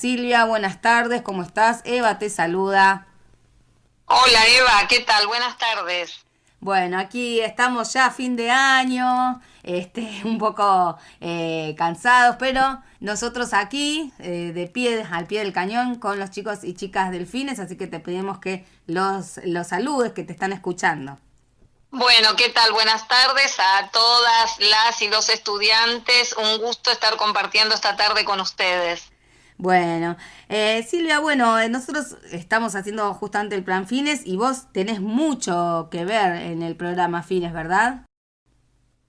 Silvia, buenas tardes, ¿cómo estás? Eva te saluda. Hola Eva, ¿qué tal? Buenas tardes. Bueno, aquí estamos ya a fin de año, un poco cansados, pero nosotros aquí, de pie, al pie del cañón, con los chicos y chicas delfines, así que te pedimos que los saludes, que te están escuchando. Bueno, ¿qué tal? Buenas tardes a todas las y los estudiantes. Un gusto estar compartiendo esta tarde con ustedes. Bueno, Silvia, bueno, nosotros estamos haciendo justamente el plan Fines y vos tenés mucho que ver en el programa Fines, ¿verdad?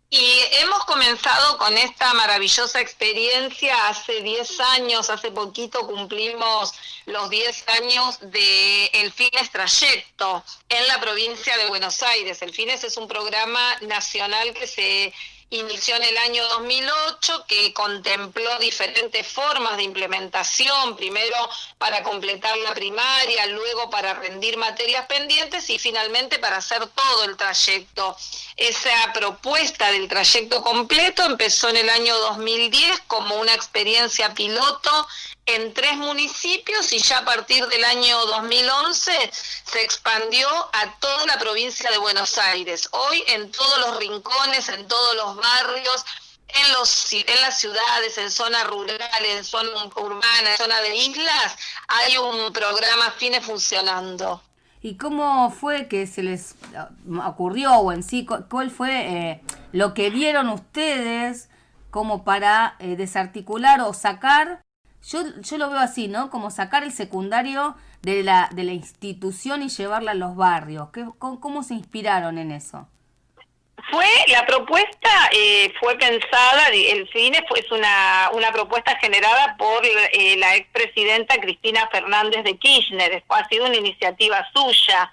Y hemos comenzado con esta maravillosa experiencia hace 10 años, hace poquito cumplimos los 10 años de El Fines Trayecto en la provincia de Buenos Aires. El Fines es un programa nacional que se inició en el año 2008, que contempló diferentes formas de implementación, primero para completar la primaria, luego para rendir materias pendientes y finalmente para hacer todo el trayecto. Esa propuesta del trayecto completo empezó en el año 2010 como una experiencia piloto en 3 municipios y ya a partir del año 2011 se expandió a toda la provincia de Buenos Aires. Hoy en todos los rincones, en todos los barrios, en las ciudades, en zonas rurales, en zona urbana, en zona de islas, hay un programa Fines funcionando. ¿Y cómo fue que se les ocurrió o en sí, cuál fue lo que vieron ustedes como para desarticular o sacar, yo lo veo así, ¿no? Como sacar el secundario de la institución y llevarla a los barrios. ¿Cómo se inspiraron en eso? La propuesta fue pensada, el CINE es una propuesta generada por la expresidenta Cristina Fernández de Kirchner, ha sido una iniciativa suya.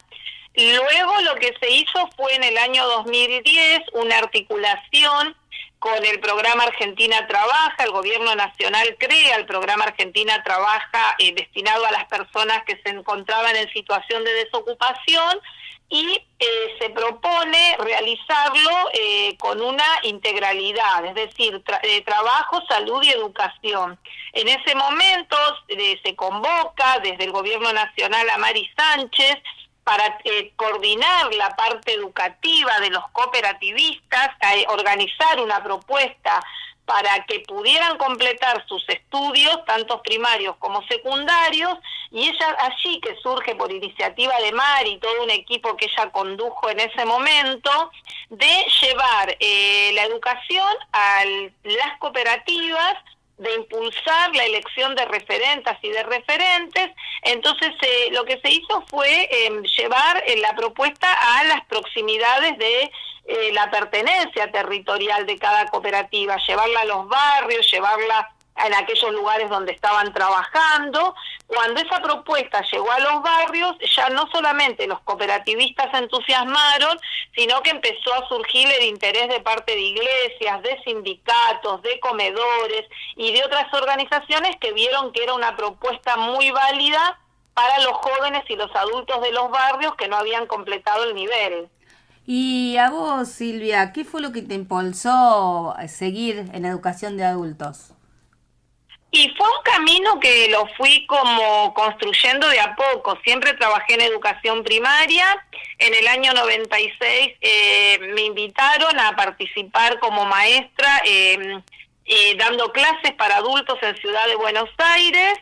Luego lo que se hizo fue en el año 2010 una articulación con el programa Argentina Trabaja. El gobierno nacional crea el programa Argentina Trabaja destinado a las personas que se encontraban en situación de desocupación y se propone realizarlo con una integralidad, es decir, trabajo, salud y educación. En ese momento se convoca desde el gobierno nacional a Mari Sánchez para coordinar la parte educativa de los cooperativistas, organizar una propuesta para que pudieran completar sus estudios, tanto primarios como secundarios, y ella allí que surge por iniciativa de Mari y todo un equipo que ella condujo en ese momento, de llevar la educación a las cooperativas, de impulsar la elección de referentas y de referentes. Entonces lo que se hizo fue llevar la propuesta a las proximidades de la pertenencia territorial de cada cooperativa, llevarla a los barrios, llevarla en aquellos lugares donde estaban trabajando. Cuando esa propuesta llegó a los barrios, ya no solamente los cooperativistas se entusiasmaron, sino que empezó a surgir el interés de parte de iglesias, de sindicatos, de comedores y de otras organizaciones que vieron que era una propuesta muy válida para los jóvenes y los adultos de los barrios que no habían completado el nivel. Y a vos, Silvia, ¿qué fue lo que te impulsó a seguir en educación de adultos? Y fue un camino que lo fui como construyendo de a poco. Siempre trabajé en educación primaria. En el año 96 me invitaron a participar como maestra dando clases para adultos en Ciudad de Buenos Aires.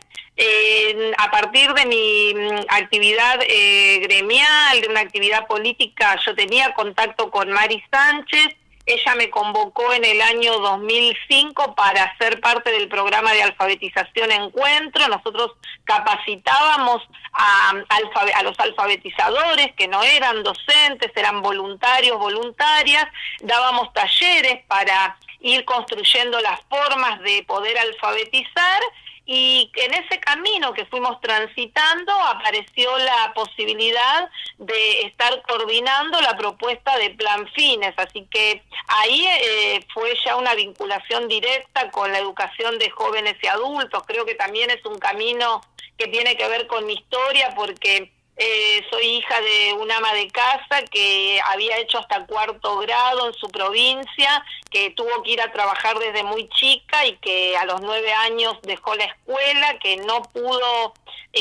A partir de mi actividad gremial, de una actividad política, yo tenía contacto con Mari Sánchez. Ella me convocó en el año 2005 para ser parte del programa de alfabetización Encuentro. Nosotros capacitábamos a los alfabetizadores que no eran docentes, eran voluntarios, voluntarias. Dábamos talleres para ir construyendo las formas de poder alfabetizar. Y en ese camino que fuimos transitando apareció la posibilidad de estar coordinando la propuesta de Plan Fines, así que ahí fue ya una vinculación directa con la educación de jóvenes y adultos. Creo que también es un camino que tiene que ver con mi historia, porque Soy hija de una ama de casa que había hecho hasta 4º grado en su provincia, que tuvo que ir a trabajar desde muy chica y que a los 9 años dejó la escuela, que no pudo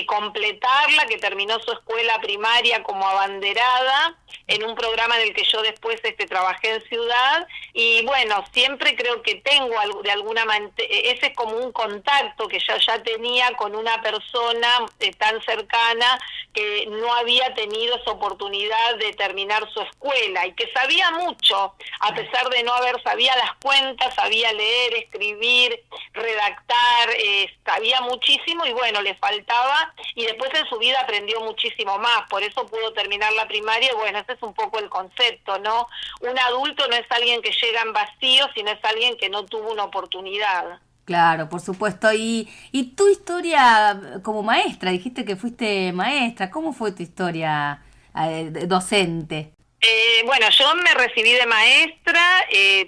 completarla, que terminó su escuela primaria como abanderada en un programa en el que yo después trabajé en Ciudad. Y bueno, siempre creo que tengo de alguna manera, ese es como un contacto que yo ya tenía con una persona tan cercana que no había tenido esa oportunidad de terminar su escuela y que sabía mucho, a pesar de no sabía las cuentas, sabía leer, escribir, redactar, sabía muchísimo y bueno, le faltaba, y después en su vida aprendió muchísimo más, por eso pudo terminar la primaria. Bueno, ese es un poco el concepto, ¿no? Un adulto no es alguien que llega en vacío, sino es alguien que no tuvo una oportunidad. Claro, por supuesto. Y tu historia como maestra, dijiste que fuiste maestra, ¿cómo fue tu historia docente? Bueno, yo me recibí de maestra,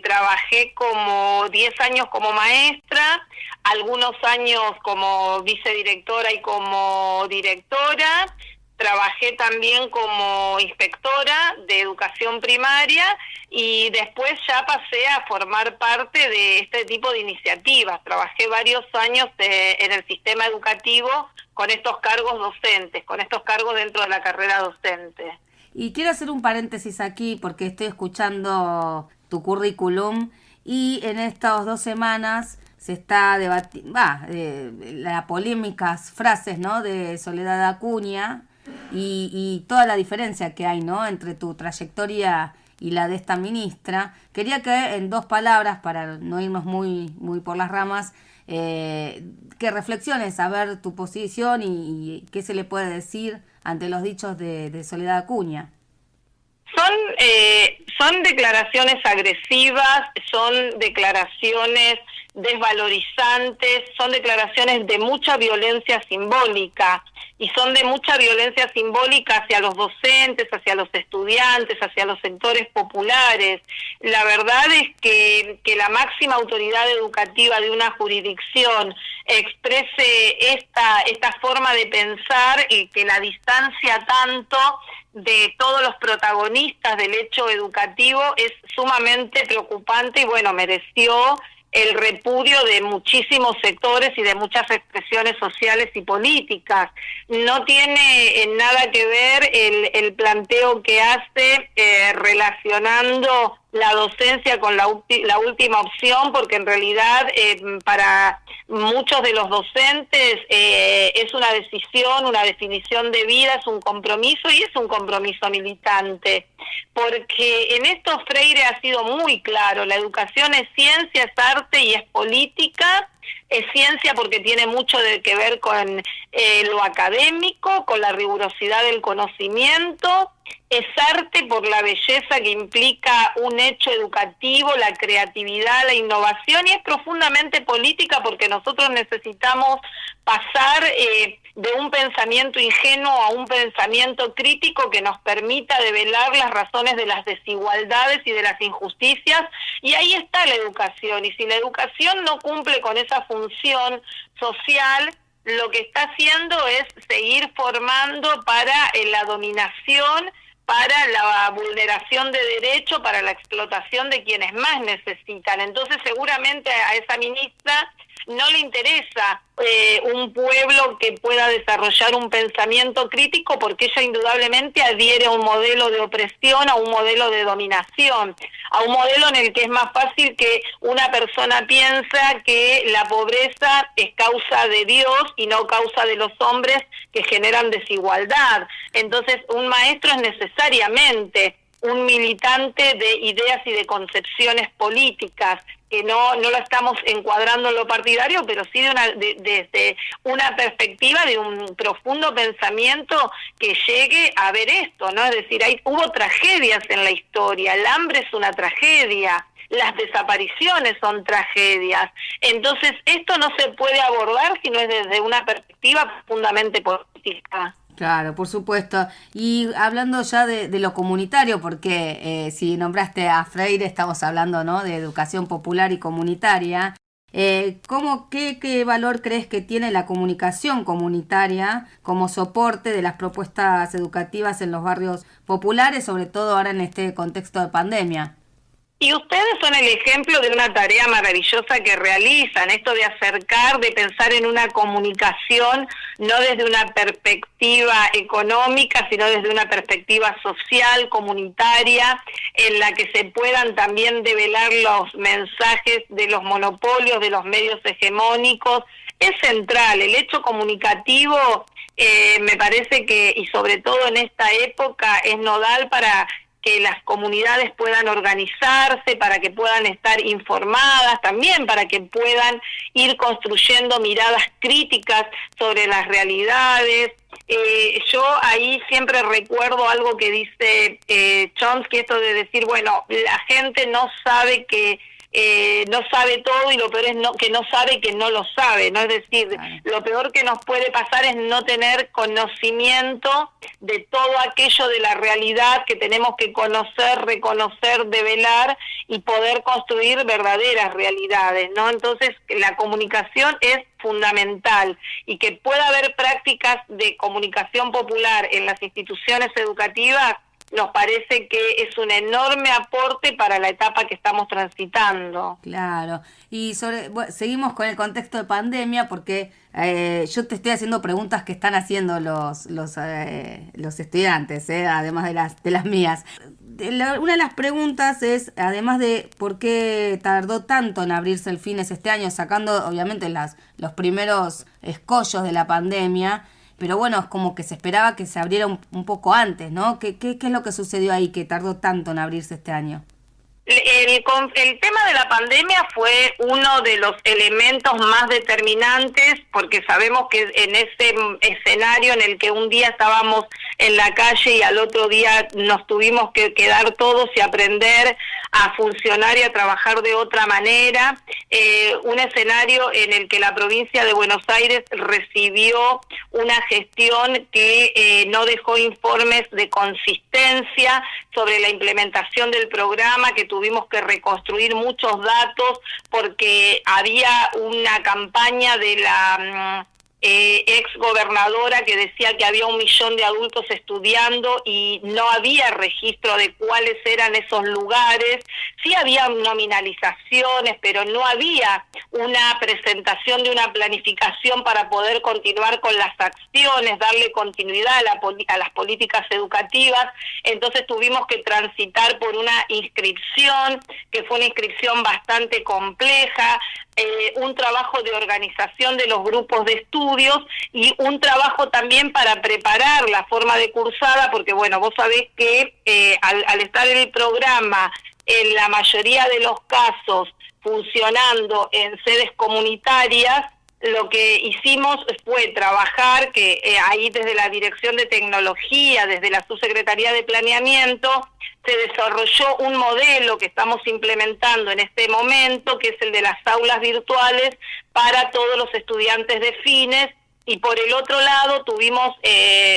trabajé como 10 años como maestra, algunos años como vicedirectora y como directora. Trabajé también como inspectora de educación primaria y después ya pasé a formar parte de este tipo de iniciativas. Trabajé varios años en el sistema educativo con estos cargos docentes, con estos cargos dentro de la carrera docente. Y quiero hacer un paréntesis aquí porque estoy escuchando tu currículum y en estas 2 semanas se está debatiendo, las polémicas frases, ¿no? De Soledad Acuña y toda la diferencia que hay, ¿no? Entre tu trayectoria y la de esta ministra. Quería que en 2 palabras, para no irnos muy por las ramas, que reflexiones a ver tu posición y qué se le puede decir ante los dichos de Soledad Acuña. Son declaraciones agresivas, son declaraciones desvalorizantes, son declaraciones de mucha violencia simbólica y son de mucha violencia simbólica hacia los docentes, hacia los estudiantes, hacia los sectores populares. La verdad es que la máxima autoridad educativa de una jurisdicción exprese esta forma de pensar y que la distancia tanto de todos los protagonistas del hecho educativo es sumamente preocupante y bueno, mereció el repudio de muchísimos sectores y de muchas expresiones sociales y políticas. No tiene nada que ver el planteo que hace relacionando la docencia con la última opción, porque en realidad para muchos de los docentes es una decisión, una definición de vida, es un compromiso y es un compromiso militante, porque en esto Freire ha sido muy claro: la educación es ciencia, es arte y es política. Es ciencia porque tiene mucho que ver con lo académico, con la rigurosidad del conocimiento. Es arte por la belleza que implica un hecho educativo, la creatividad, la innovación, y es profundamente política porque nosotros necesitamos pasar de un pensamiento ingenuo a un pensamiento crítico que nos permita develar las razones de las desigualdades y de las injusticias, y ahí está la educación. Y si la educación no cumple con esa función social, lo que está haciendo es seguir formando para la dominación, para la vulneración de derechos, para la explotación de quienes más necesitan. Entonces seguramente a esa ministra no le interesa un pueblo que pueda desarrollar un pensamiento crítico, porque ella indudablemente adhiere a un modelo de opresión, a un modelo de dominación, a un modelo en el que es más fácil que una persona piensa que la pobreza es causa de Dios y no causa de los hombres que generan desigualdad. Entonces un maestro es necesariamente un militante de ideas y de concepciones políticas, que no lo estamos encuadrando en lo partidario, pero sí desde una perspectiva de un profundo pensamiento que llegue a ver esto, ¿no? Es decir, hubo tragedias en la historia, el hambre es una tragedia, las desapariciones son tragedias. Entonces, esto no se puede abordar si no es desde una perspectiva profundamente política. Claro, por supuesto. Y hablando ya de lo comunitario, porque si nombraste a Freire, estamos hablando, ¿no?, de educación popular y comunitaria. ¿Qué valor crees que tiene la comunicación comunitaria como soporte de las propuestas educativas en los barrios populares, sobre todo ahora en este contexto de pandemia? Y ustedes son el ejemplo de una tarea maravillosa que realizan, esto de acercar, de pensar en una comunicación, no desde una perspectiva económica, sino desde una perspectiva social, comunitaria, en la que se puedan también develar los mensajes de los monopolios, de los medios hegemónicos. Es central, el hecho comunicativo me parece que, y sobre todo en esta época, es nodal para que las comunidades puedan organizarse, para que puedan estar informadas, también para que puedan ir construyendo miradas críticas sobre las realidades. Yo ahí siempre recuerdo algo que dice Chomsky, esto de decir, bueno, la gente no sabe que no sabe todo, y lo peor es que no sabe que no lo sabe, ¿no? Es decir, lo peor que nos puede pasar es no tener conocimiento de todo aquello de la realidad que tenemos que conocer, reconocer, develar y poder construir verdaderas realidades, ¿no? Entonces, la comunicación es fundamental, y que pueda haber prácticas de comunicación popular en las instituciones educativas nos parece que es un enorme aporte para la etapa que estamos transitando. Claro, y seguimos con el contexto de pandemia porque yo te estoy haciendo preguntas que están haciendo los estudiantes, además de las mías. Una de las preguntas es, además de por qué tardó tanto en abrirse el Fines este año, sacando obviamente los primeros escollos de la pandemia, pero bueno, es como que se esperaba que se abriera un poco antes, ¿no? ¿Qué es lo que sucedió ahí que tardó tanto en abrirse este año? El tema de la pandemia fue uno de los elementos más determinantes, porque sabemos que en ese escenario en el que un día estábamos en la calle y al otro día nos tuvimos que quedar todos y aprender a funcionar y a trabajar de otra manera, un escenario en el que la provincia de Buenos Aires recibió una gestión que no dejó informes de consistencia sobre la implementación del programa, que tuvimos que reconstruir muchos datos porque había una campaña de la ex gobernadora que decía que había 1 millón de adultos estudiando y no había registro de cuáles eran esos lugares. Sí había nominalizaciones, pero no había una presentación de una planificación para poder continuar con las acciones, darle continuidad a las políticas educativas. Entonces tuvimos que transitar por una inscripción, que fue una inscripción bastante compleja, un trabajo de organización de los grupos de estudios y un trabajo también para preparar la forma de cursada, porque bueno, vos sabés que al estar en el programa, en la mayoría de los casos, funcionando en sedes comunitarias, lo que hicimos fue trabajar, que ahí desde la Dirección de Tecnología, desde la Subsecretaría de Planeamiento, se desarrolló un modelo que estamos implementando en este momento, que es el de las aulas virtuales para todos los estudiantes de Fines, y por el otro lado tuvimos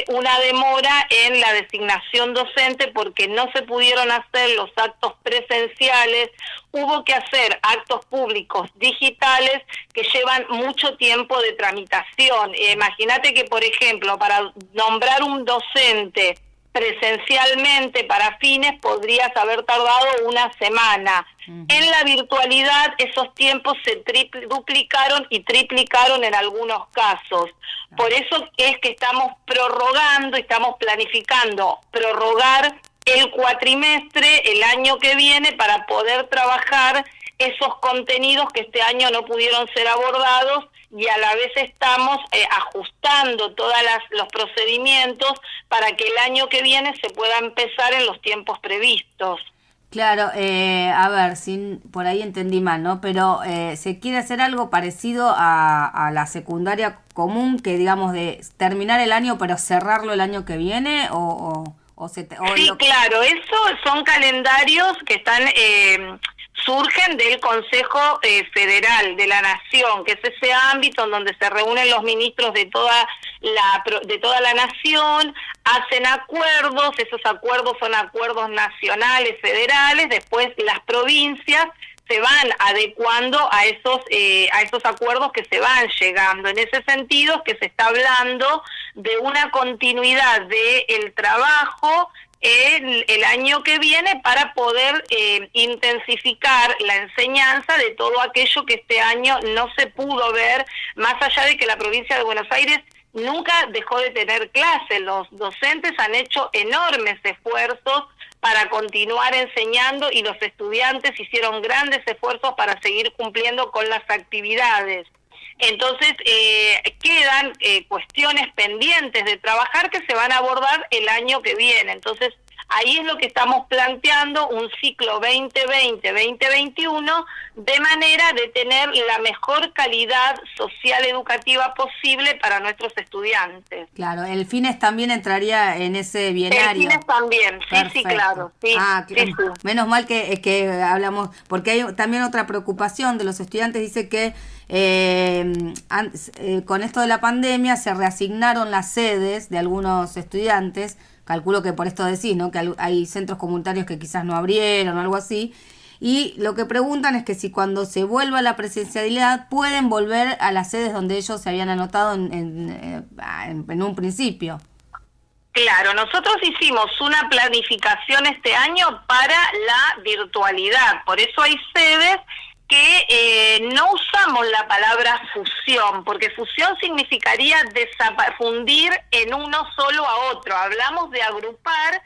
una demora en la designación docente porque no se pudieron hacer los actos presenciales, hubo que hacer actos públicos digitales que llevan mucho tiempo de tramitación. Imagínate que, por ejemplo, para nombrar un docente presencialmente para Fines podrías haber tardado 1 semana. En la virtualidad esos tiempos se duplicaron y triplicaron en algunos casos. Por eso es que estamos prorrogando, estamos planificando prorrogar el cuatrimestre el año que viene para poder trabajar esos contenidos que este año no pudieron ser abordados, y a la vez estamos ajustando todos los procedimientos para que el año que viene se pueda empezar en los tiempos previstos. Claro, a ver, por ahí entendí mal, ¿no? Pero se quiere hacer algo parecido a la secundaria común, que digamos de terminar el año pero cerrarlo el año que viene, sí, claro, eso son calendarios que están surgen del Consejo Federal de la Nación, que es ese ámbito en donde se reúnen los ministros de toda la nación, hacen acuerdos, esos acuerdos son acuerdos nacionales, federales, después las provincias se van adecuando a esos acuerdos que se van llegando. En ese sentido que se está hablando de una continuidad del trabajo el año que viene para poder intensificar la enseñanza de todo aquello que este año no se pudo ver, más allá de que la provincia de Buenos Aires nunca dejó de tener clases. Los docentes han hecho enormes esfuerzos para continuar enseñando y los estudiantes hicieron grandes esfuerzos para seguir cumpliendo con las actividades. Entonces quedan cuestiones pendientes de trabajar que se van a abordar el año que viene. Entonces ahí es lo que estamos planteando, un ciclo 2020-2021, de manera de tener la mejor calidad social educativa posible para nuestros estudiantes. Claro, el FINES también entraría en ese bienario. El FINES también, Perfecto. Sí, claro. Sí, sí. Menos mal que hablamos, porque hay también otra preocupación de los estudiantes, dice que con esto de la pandemia se reasignaron las sedes de algunos estudiantes. Calculo que por esto decís, ¿no? Que hay centros comunitarios que quizás no abrieron o algo así. Y lo que preguntan es que si cuando se vuelva a la presencialidad pueden volver a las sedes donde ellos se habían anotado en un principio. Claro, nosotros hicimos una planificación este año para la virtualidad. Por eso hay sedes que no usamos la palabra fusión, porque fusión significaría fundir en uno solo a otro. Hablamos de agrupar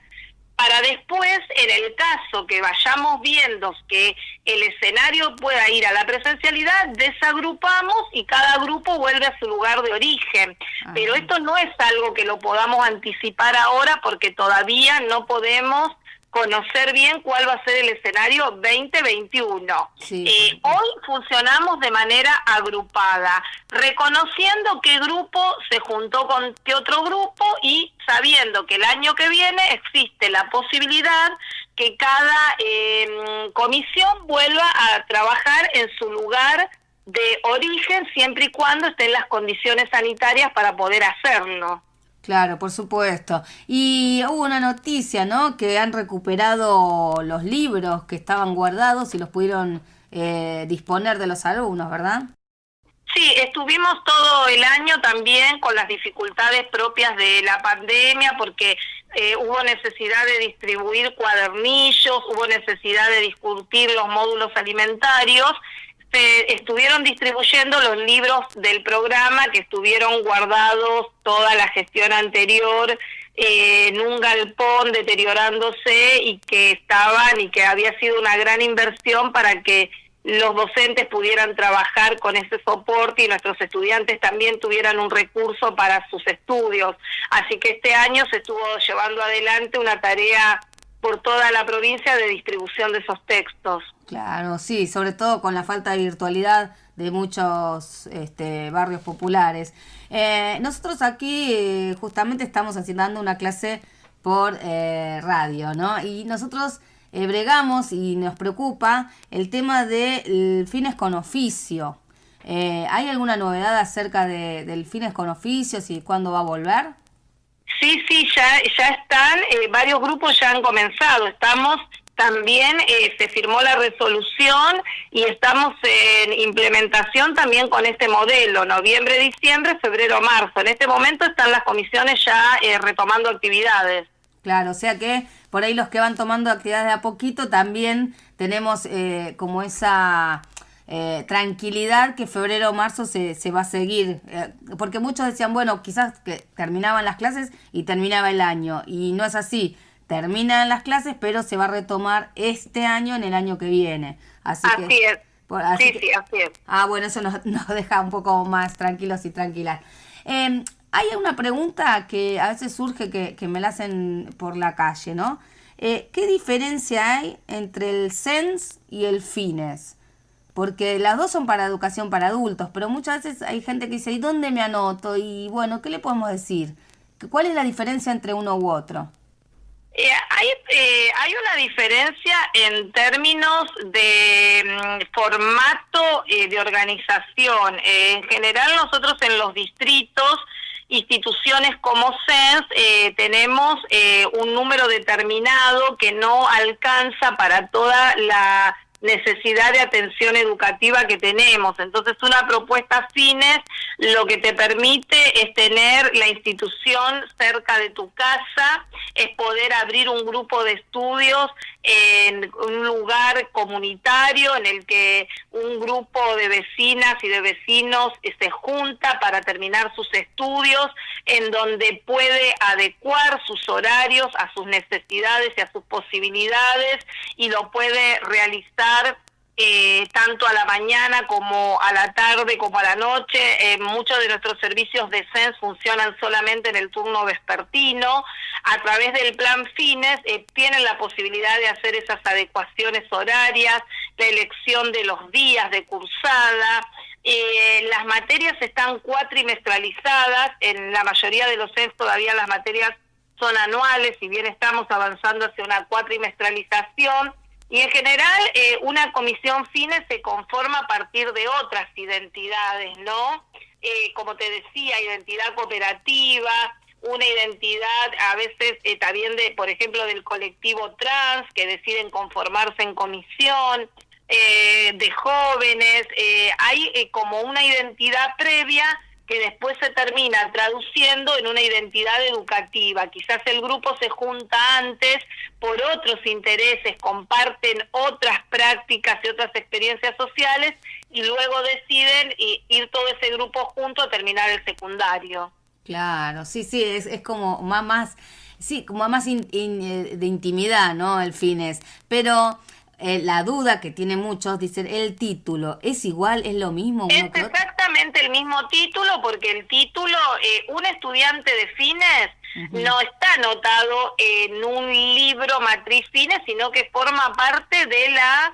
para después, en el caso que vayamos viendo que el escenario pueda ir a la presencialidad, desagrupamos y cada grupo vuelve a su lugar de origen. Ajá. Pero esto no es algo que lo podamos anticipar ahora porque todavía no podemos conocer bien cuál va a ser el escenario 2021. Sí. Hoy funcionamos de manera agrupada, reconociendo qué grupo se juntó con qué otro grupo y sabiendo que el año que viene existe la posibilidad que cada comisión vuelva a trabajar en su lugar de origen siempre y cuando estén las condiciones sanitarias para poder hacerlo. Claro, por supuesto. Y hubo una noticia, ¿no? Que han recuperado los libros que estaban guardados y los pudieron disponer de los alumnos, ¿verdad? Sí, estuvimos todo el año también con las dificultades propias de la pandemia porque hubo necesidad de distribuir cuadernillos, hubo necesidad de discutir los módulos alimentarios. Se estuvieron distribuyendo los libros del programa que estuvieron guardados toda la gestión anterior en un galpón deteriorándose y que había sido una gran inversión para que los docentes pudieran trabajar con ese soporte y nuestros estudiantes también tuvieran un recurso para sus estudios. Así que este año se estuvo llevando adelante una tarea por toda la provincia de distribución de esos textos. Claro, sí, sobre todo con la falta de virtualidad de muchos barrios populares. Nosotros aquí justamente estamos dando una clase por radio, ¿no? Y nosotros bregamos y nos preocupa el tema del FINES con oficio. ¿Hay alguna novedad acerca del FINES con oficios y cuándo va a volver? Sí, ya están, varios grupos ya han comenzado, también se firmó la resolución y estamos en implementación también con este modelo, noviembre, diciembre, febrero, marzo. En este momento están las comisiones ya retomando actividades. Claro, o sea que por ahí los que van tomando actividades de a poquito también tenemos como esa tranquilidad que febrero o marzo se va a seguir, porque muchos decían, bueno, quizás que terminaban las clases y terminaba el año, y no es así, terminan las clases, pero se va a retomar este año en el año que viene. Así es. Así es. Ah, bueno, eso nos deja un poco más tranquilos y tranquilas. Hay una pregunta que a veces surge que me la hacen por la calle, ¿no? ¿Qué diferencia hay entre el CENS y el FINES? Porque las dos son para educación para adultos, pero muchas veces hay gente que dice, ¿y dónde me anoto? Y bueno, ¿qué le podemos decir? ¿Cuál es la diferencia entre uno u otro? Hay una diferencia en términos de formato de organización. En general nosotros en los distritos, instituciones como CENS, tenemos un número determinado que no alcanza para toda la necesidad de atención educativa que tenemos. Entonces, una propuesta fines lo que te permite es tener la institución cerca de tu casa, es poder abrir un grupo de estudios en un lugar comunitario en el que un grupo de vecinas y de vecinos se junta para terminar sus estudios, en donde puede adecuar sus horarios a sus necesidades y a sus posibilidades, y lo puede realizar tanto a la mañana como a la tarde como a la noche. Muchos de nuestros servicios de CENS funcionan solamente en el turno vespertino. A través del plan Fines tienen la posibilidad de hacer esas adecuaciones horarias, la elección de los días de cursada. Las materias están cuatrimestralizadas, en la mayoría de los CENS todavía las materias son anuales, si bien estamos avanzando hacia una cuatrimestralización. Y en general una comisión Fines se conforma a partir de otras identidades, ¿no? Como te decía, identidad cooperativa, una identidad a veces también de, por ejemplo, del colectivo trans, que deciden conformarse en comisión, de jóvenes. Hay como una identidad previa que después se termina traduciendo en una identidad educativa. Quizás el grupo se junta antes por otros intereses, comparten otras prácticas y otras experiencias sociales, y luego deciden ir todo ese grupo junto a terminar el secundario. Claro, sí, sí, es como más, sí, como más de intimidad, ¿no? El Fines. Pero la duda que tiene muchos, dicen, ¿el título es igual, es lo mismo? Es exactamente el mismo título, porque el título, un estudiante de Fines no está anotado en un libro matriz Fines, sino que forma parte de la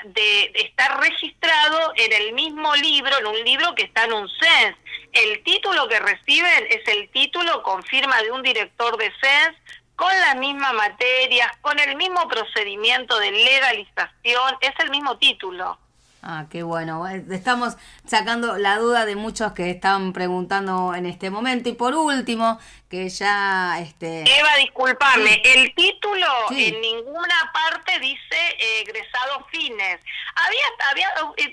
de estar registrado en el mismo libro, en un libro que está en un CENS. El título que reciben es el título con firma de un director de CENS, con las mismas materias, con el mismo procedimiento de legalización, es el mismo título. Ah, qué bueno. Estamos sacando la duda de muchos que están preguntando en este momento. Y por último, que ya... Eva, discúlpame, sí. El título en ninguna parte dice egresado Fines.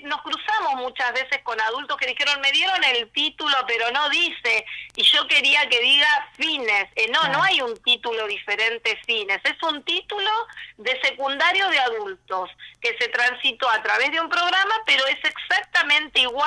Nos cruzamos muchas veces con adultos que dijeron, me dieron el título, pero no dice, y yo quería que diga Fines. No hay un título diferente Fines, es un título de secundario de adultos, que se transitó a través de un programa, pero es exactamente igual.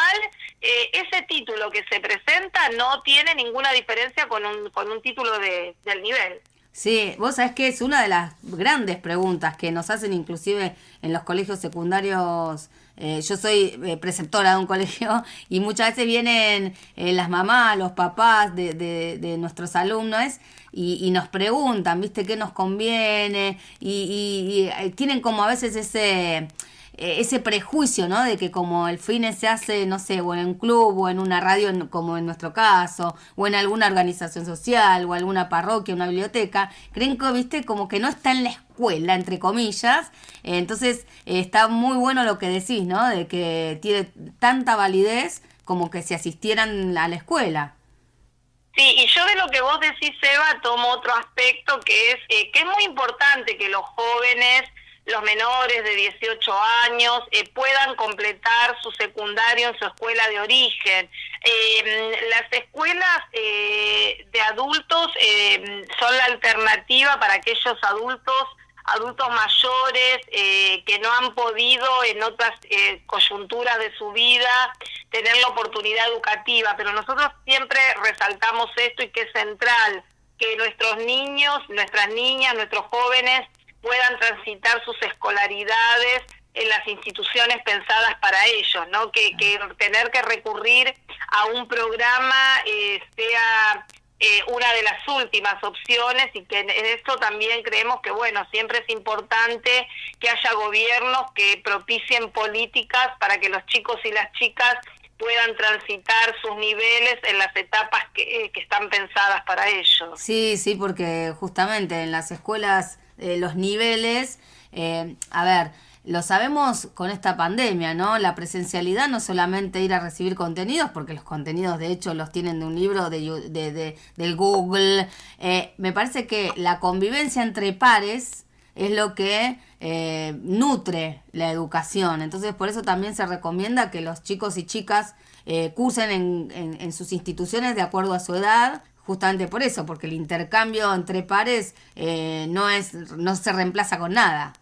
Ese título que se presenta no tiene ninguna diferencia con un título del nivel. Sí, vos sabés que es una de las grandes preguntas que nos hacen inclusive en los colegios secundarios. Yo soy preceptora de un colegio y muchas veces vienen las mamás, los papás de nuestros alumnos y nos preguntan, ¿viste? ¿Qué nos conviene? Y tienen como a veces ese prejuicio, ¿no? De que como el Fines se hace, no sé, o en un club, o en una radio, como en nuestro caso, o en alguna organización social, o alguna parroquia, una biblioteca, creen que, viste, como que no está en la escuela, entre comillas. Entonces, está muy bueno lo que decís, ¿no? De que tiene tanta validez como que si asistieran a la escuela. Sí, y yo de lo que vos decís, Eva, tomo otro aspecto que es muy importante que los jóvenes, los menores de 18 años puedan completar su secundario en su escuela de origen. Las escuelas de adultos son la alternativa para aquellos adultos mayores que no han podido en otras coyunturas de su vida tener la oportunidad educativa, pero nosotros siempre resaltamos esto, y que es central, que nuestros niños, nuestras niñas, nuestros jóvenes puedan transitar sus escolaridades en las instituciones pensadas para ellos, ¿no? Que tener que recurrir a un programa sea una de las últimas opciones, y que en esto también creemos que, bueno, siempre es importante que haya gobiernos que propicien políticas para que los chicos y las chicas puedan transitar sus niveles en las etapas que están pensadas para ellos. Sí, sí, porque justamente en las escuelas los niveles, a ver, lo sabemos con esta pandemia, ¿no? La presencialidad no solamente ir a recibir contenidos, porque los contenidos de hecho los tienen de un libro del Google. Me parece que la convivencia entre pares es lo que nutre la educación. Entonces, por eso también se recomienda que los chicos y chicas cursen en sus instituciones de acuerdo a su edad, justamente por eso, porque el intercambio entre pares no se reemplaza con nada.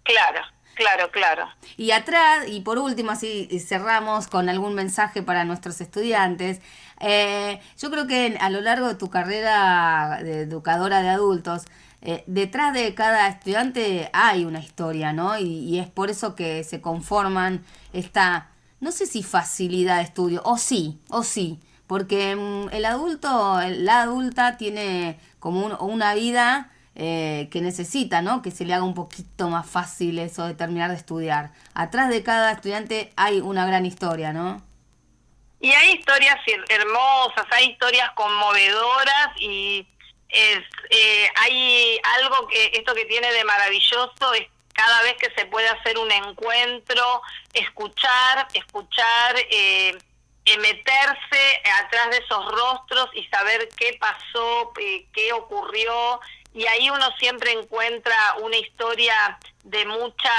Claro, claro, claro. Y atrás, y por último, así cerramos con algún mensaje para nuestros estudiantes. Yo creo que a lo largo de tu carrera de educadora de adultos, detrás de cada estudiante hay una historia, ¿no? Y es por eso que se conforman esta, no sé si facilidad de estudio, o sí, porque el adulto, la adulta tiene como una vida que necesita, ¿no? Que se le haga un poquito más fácil eso de terminar de estudiar. Atrás de cada estudiante hay una gran historia, ¿no? Y hay historias hermosas, hay historias conmovedoras y hay algo que esto que tiene de maravilloso es cada vez que se puede hacer un encuentro, escuchar, meterse atrás de esos rostros y saber qué pasó, qué ocurrió, y ahí uno siempre encuentra una historia de mucha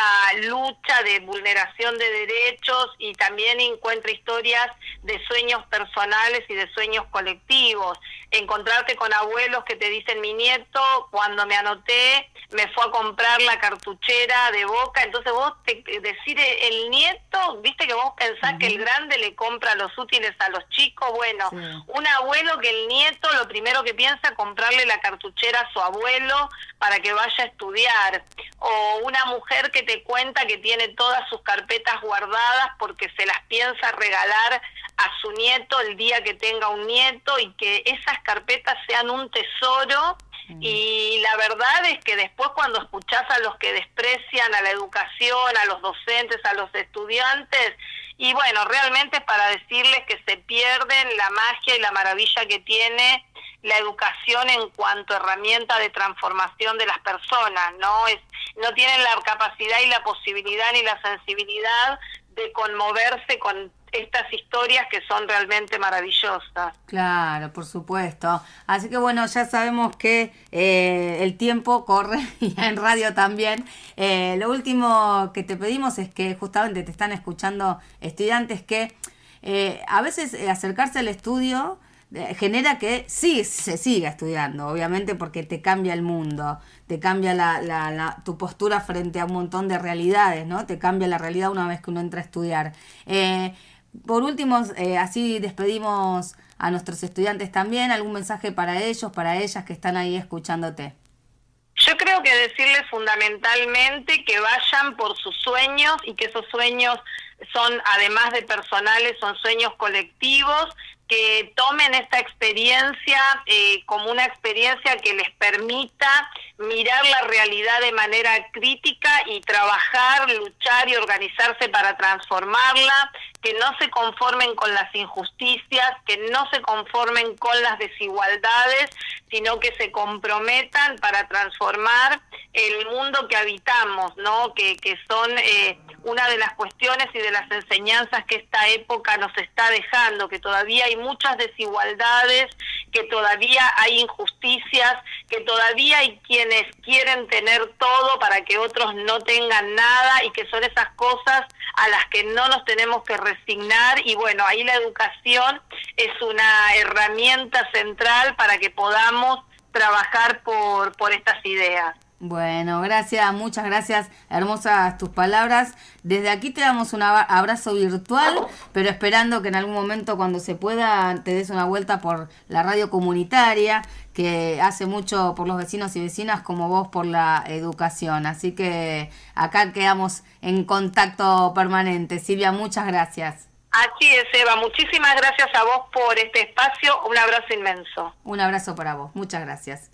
lucha, de vulneración de derechos, y también encuentra historias de sueños personales y de sueños colectivos. Encontrarte con abuelos que te dicen: mi nieto, cuando me anoté, me fue a comprar la cartuchera de Boca. Entonces vos decir el nieto, viste que vos pensás que el grande le compra los útiles a los chicos. Bueno, un abuelo que el nieto lo primero que piensa es comprarle la cartuchera a su abuelo para que vaya a estudiar. O una mujer que te cuenta que tiene todas sus carpetas guardadas porque se las piensa regalar a su nieto el día que tenga un nieto, y que esas carpetas sean un tesoro. Y la verdad es que después, cuando escuchás a los que desprecian a la educación, a los docentes, a los estudiantes, y bueno, realmente es para decirles que se pierden la magia y la maravilla que tiene la educación en cuanto a herramienta de transformación de las personas, no tienen la capacidad y la posibilidad ni la sensibilidad de conmoverse con estas historias que son realmente maravillosas. Claro, por supuesto. Así que bueno, ya sabemos que el tiempo corre, y en radio también. Lo último que te pedimos es que justamente te están escuchando estudiantes que a veces acercarse al estudio genera que sí se siga estudiando, obviamente, porque te cambia el mundo, te cambia tu postura frente a un montón de realidades, ¿no? Te cambia la realidad una vez que uno entra a estudiar. Por último, así despedimos a nuestros estudiantes también. ¿Algún mensaje para ellos, para ellas que están ahí escuchándote? Yo creo que decirles fundamentalmente que vayan por sus sueños, y que esos sueños son, además de personales, son sueños colectivos, que tomen esta experiencia como una experiencia que les permita mirar la realidad de manera crítica y trabajar, luchar y organizarse para transformarla, que no se conformen con las injusticias, que no se conformen con las desigualdades, sino que se comprometan para transformar el mundo que habitamos, ¿no? Que son una de las cuestiones y de las enseñanzas que esta época nos está dejando, que todavía hay muchas desigualdades, que todavía hay injusticias, que todavía hay quienes quieren tener todo para que otros no tengan nada, y que son esas cosas a las que no nos tenemos que resignar. Y bueno, ahí la educación es una herramienta central para que podamos trabajar por estas ideas. Bueno, gracias, muchas gracias, hermosas tus palabras. Desde aquí te damos un abrazo virtual, pero esperando que en algún momento, cuando se pueda, te des una vuelta por la radio comunitaria, que hace mucho por los vecinos y vecinas como vos por la educación. Así que acá quedamos en contacto permanente. Silvia, muchas gracias. Así es, Eva. Muchísimas gracias a vos por este espacio. Un abrazo inmenso. Un abrazo para vos. Muchas gracias.